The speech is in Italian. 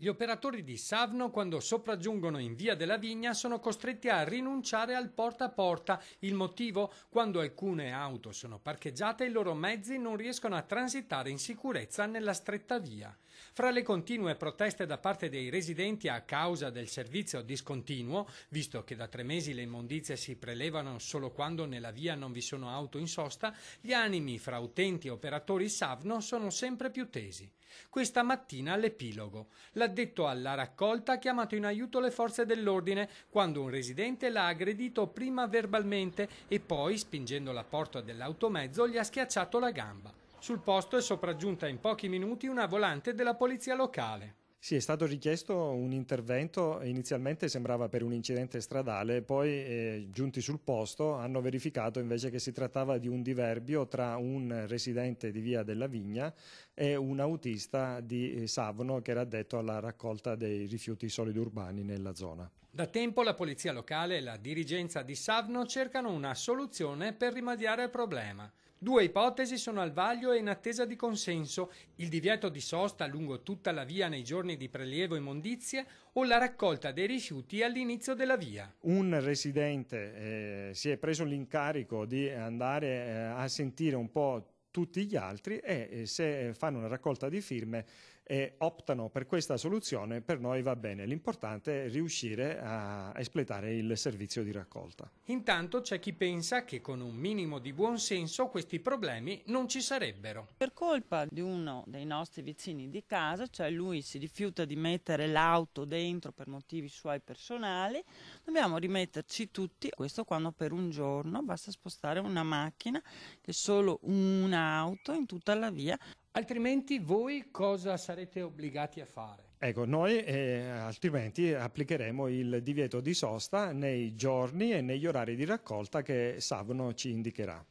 Gli operatori di Savno, quando sopraggiungono in Via della Vigna, sono costretti a rinunciare al porta a porta. Il motivo? Quando alcune auto sono parcheggiate, i loro mezzi non riescono a transitare in sicurezza nella stretta via. Fra le continue proteste da parte dei residenti a causa del servizio discontinuo, visto che da 3 mesi le immondizie si prelevano solo quando nella via non vi sono auto in sosta, gli animi fra utenti e operatori Savno sono sempre più tesi. Questa mattina l'epilogo. L'addetto alla raccolta ha chiamato in aiuto le forze dell'ordine quando un residente l'ha aggredito prima verbalmente e poi, spingendo la porta dell'automezzo, gli ha schiacciato la gamba. Sul posto è sopraggiunta in pochi minuti una volante della polizia locale. Sì, è stato richiesto un intervento, inizialmente sembrava per un incidente stradale, poi giunti sul posto hanno verificato invece che si trattava di un diverbio tra un residente di Via della Vigna e un autista di Savno che era addetto alla raccolta dei rifiuti solidi urbani nella zona. Da tempo la polizia locale e la dirigenza di Savno cercano una soluzione per rimediare al problema. 2 ipotesi sono al vaglio e in attesa di consenso: il divieto di sosta lungo tutta la via nei giorni di prelievo immondizie o la raccolta dei rifiuti all'inizio della via. Un residente si è preso l'incarico di andare a sentire un po' tutti gli altri e se fanno una raccolta di firme e optano per questa soluzione, per noi va bene. L'importante è riuscire a espletare il servizio di raccolta. Intanto c'è chi pensa che con un minimo di buon senso questi problemi non ci sarebbero. Per colpa di uno dei nostri vicini di casa, cioè lui si rifiuta di mettere l'auto dentro per motivi suoi personali, dobbiamo rimetterci tutti, questo quando per un giorno basta spostare una macchina, che è solo un'auto in tutta la via. Altrimenti voi cosa sarete obbligati a fare? Ecco, noi altrimenti applicheremo il divieto di sosta nei giorni e negli orari di raccolta che Savno ci indicherà.